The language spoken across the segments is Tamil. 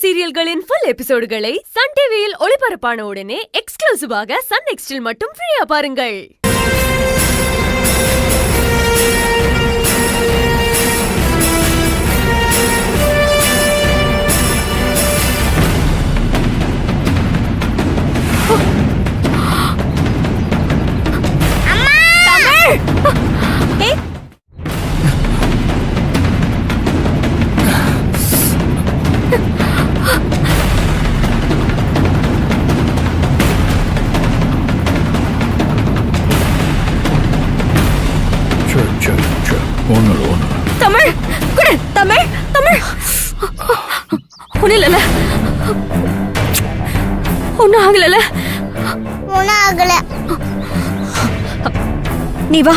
சீரியல்களின் ஃபுல் எபிசோடுகளை சன் டிவியில் ஒளிபரப்பான உடனே எக்ஸ்க்ளூசிவாக சன் நெக்ஸ்டில் மட்டும் ஃப்ரீயா பாருங்கள். தமிழ் குடு தமிழ் தமிழ் ஒண்ணு ஒன்னும் ஆகல நீ வா.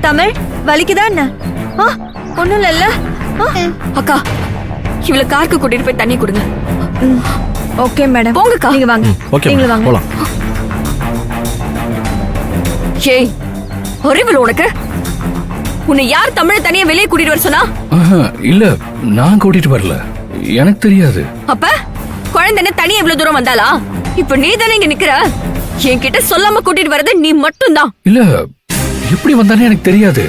தமிழ் வலிக்குதா என்ன? ஒண்ணும் இல்ல. அக்கா இவளை காருக்கு கூட்டிட்டு போய் தண்ணி கொடுங்க. Okay madam. போங்கக்கா. நீங்க வாங்க. நீங்க வாங்க. ஏய் அறிவில் உனக்கு? உன்னை யார் தமிழ தனியா வெளியே கூட்டிட்டு வர சொன்னா? இல்ல நான் கூட்டிட்டு வரல, எனக்கு தெரியாது. அப்ப குழந்தை தனியா இவ்வளவு தூரம் வந்தாளா? இப்ப நீ தானே இங்க நிக்கிற. என்கிட்ட சொல்லாம கூட்டிட்டு வரது நீ மட்டும் தான். இல்ல எப்படி வந்தானே எனக்கு தெரியாது.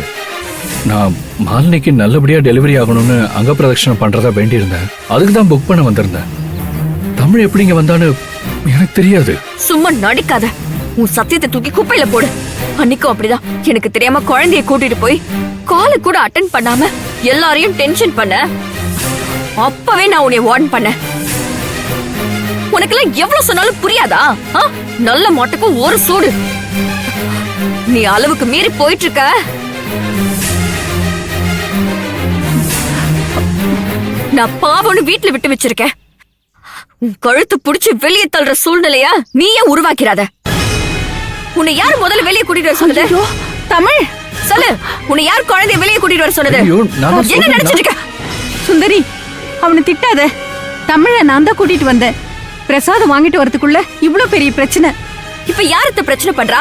நான் மாலினிக்கு நல்லபடியா டெலிவரி ஆகணும்னு அங்க பிரதட்சணம் பண்றதா வேண்டி இருந்தேன். அதுக்கு தான் புக் பண்ண வந்திருந்தேன். தமிழ் எப்படி இங்க வந்தான்னு எனக்கு தெரியாது. சும்மா நடிக்காத. உன் சத்தியத்தை தூக்கி குப்பையில போடு. அன்னைக்கும் அப்படிதான் எனக்கு தெரியாம குழந்தைய கூட்டிட்டு போய் காலை கூட அட்டென்ட் பண்ணாம எல்லாரையும் டென்ஷன் பண்ண. அப்பவே நான் உன்னை வார்ன் பண்ணேன். உனக்கெல்லாம் எவ்வளவு சொன்னாலும் புரியாதா? நல்ல மாட்டுக்கும் ஒரு சூடு. நீ அளவுக்கு மீறி போயிட்டு இருக்க. நான் பாவம்னு வீட்டுல விட்டு வச்சிருக்கேன். உன் கழுத்து புடிச்சு வெளியே தள்ளுற சூழ்நிலையா நீயே உருவாக்கிறாத. உன்னை யார் முதல்ல வெளியே கூட்டிட்டு வர சொன்னது? தமிழ் சொல்லு, உன்னை யார் குழந்தைய வெளியே கூட்டிட்டு வர சொன்னது? என்ன நினைச்சிட்டு இருக்க? சுந்தரி அவனை திட்டாத. தமிழ நான் தான் கூட்டிட்டு வந்தேன். பிரசாதம் வாங்கிட்டு வரதுக்குள்ள இவ்வளவு பெரிய பிரச்சனை. இப்ப யாரத்த பிரச்சனை பண்றா?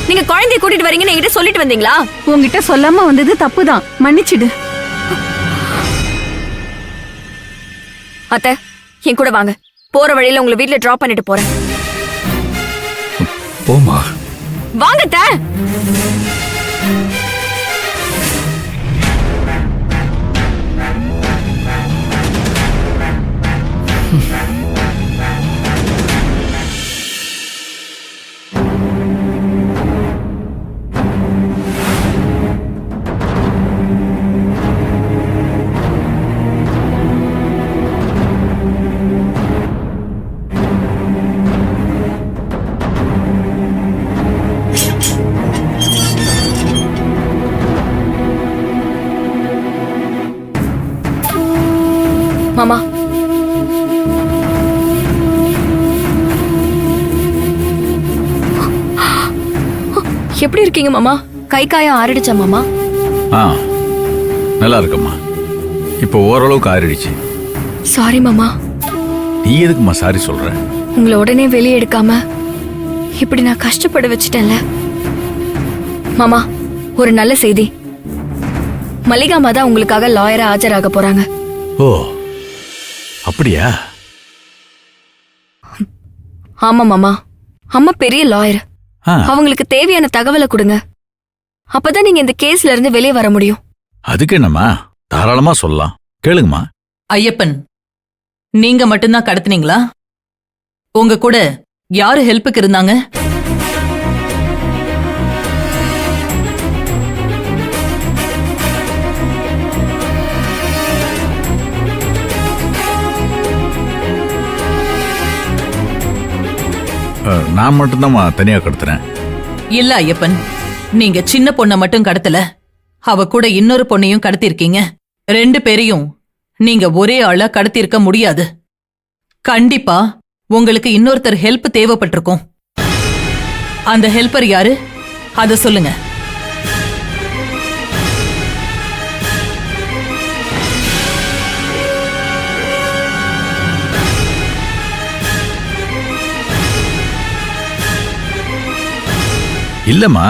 நீங்க குழந்தைய கூட்டிட்டு வரீங்கன்னு என்கிட்ட சொல்லிட்டு வந்தீங்களா? உங்ககிட்ட சொல்லாம வந்தது தப்புதான், மன்னிச்சிடு. அத்தை என் கூட வாங்க. போற வழியில உங்களை வீட்டுல டிராப் பண்ணிட்டு போறேன். போமா வாங்க அத்தை. மாமா எப்படி இருக்கீங்க மாமா? கை காயம் ஆறிடுச்சா மாமா? நல்லா இருக்கம்மா. இப்போ ஓரளவுக்கு ஆறிடுச்சு. சாரி மாமா. நீ எதுக்குமா சாரி சொல்ற? உங்களை உடனே வெளியே எடுக்காம இப்படி நான் கஷ்டப்பட வச்சுட்டேன்ல மாமா. ஒரு நல்ல செய்தி. மல்லிகாமா தான் உங்களுக்காக லாயரா ஆஜராக போறாங்க. ஓ அப்படியா? ஆமா மாமா. அம்மா பெரிய லாயர். அவங்களுக்கு தேவையான தகவலை கொடுங்க. அப்பதான் நீங்க இந்த கேஸ்ல இருந்து வெளியே வர முடியும். அதுக்கு என்னம்மா, தாராளமா சொல்லலாம், கேளுங்கம்மா. ஐயப்பன், நீங்க மட்டும்தான் கடத்துனீங்களா? உங்க கூட யாரு ஹெல்ப்புக்கு இருந்தாங்க? நான் மட்டும்தான் தனியா கடத்துறேன். இல்ல ஐயப்பன், நீங்க சின்ன பொண்ண மட்டும் கடத்தல, அவ கூட இன்னொரு பொண்ணையும் கடத்திருக்கீங்க. 2 பேரையும் நீங்க ஒரே ஆளா கடத்திருக்க முடியாது. கண்டிப்பா உங்களுக்கு இன்னொருத்தர் ஹெல்ப் தேவைப்பட்டிருக்கும். அந்த ஹெல்ப்பர் யாரு? அத சொல்லுங்க. இல்லம்மா,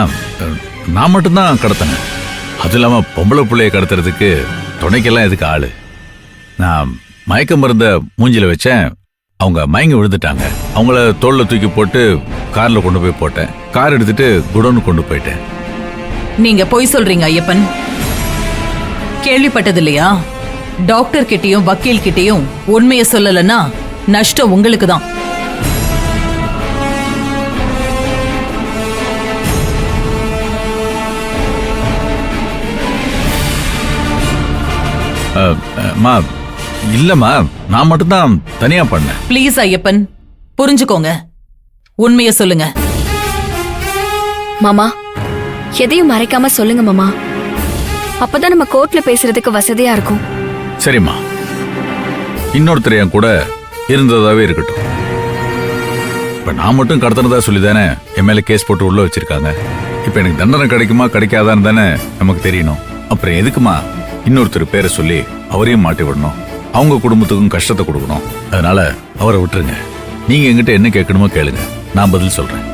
நான் மட்டும்தான் கடத்தினேன். அது இல்லாம பொம்பளை பிள்ளைய கடத்துறதுக்கு துணைக்கெல்லாம் எதுக்கு ஆளு? நான் மயக்க மருந்த மூஞ்சில வச்சேன், அவங்க மயங்கி விழுந்துட்டாங்க. அவங்கள தோல்ல தூக்கி போட்டு கார்ல கொண்டு போய் போட்டேன். கார் எடுத்துட்டு குடோனு கொண்டு போயிட்டேன். நீங்க பொய் சொல்றீங்க ஐயப்பன். கேள்விப்பட்டது இல்லையா? டாக்டர் கிட்டயும் வக்கீல் கிட்டயும் உண்மையை சொல்லலன்னா நஷ்டம் உங்களுக்கு தான். மா இல்லம்மா, நான் மட்டும்தான் தனியா பண்ணேன். ப்ளீஸ் ஐயப்பன், புரிஞ்சுக்கோங்க. உண்மையை சொல்லுங்க. மாமா, எதையும் மறைக்காம சொல்லுங்க மாமா. அப்பதான் நம்ம கோர்ட்ல பேசுறதுக்கு வசதியா இருக்கும். சரிம்மா, இன்னொருத்தர் என் கூட இருந்ததாவே இருக்கட்டும். இப்ப நான் மட்டும் கடத்தினதா சொல்லிதானே என் மேல கேஸ் போட்டு உள்ள வச்சிருக்காங்க. இப்ப எனக்கு தண்டனை கிடைக்குமா கிடைக்காதான்னு தானே நமக்கு தெரியணும். அப்புறம் எதுக்குமா இன்னொருத்தர் பேரை சொல்லி அவரையும் மாட்டி விடணும்? அவங்க குடும்பத்துக்கும் கஷ்டத்தை கொடுக்கணும். அதனால அவரை விட்டுருங்க. நீங்க என்கிட்ட என்ன கேட்கணுமோ கேளுங்க, நான் பதில் சொல்றேன்.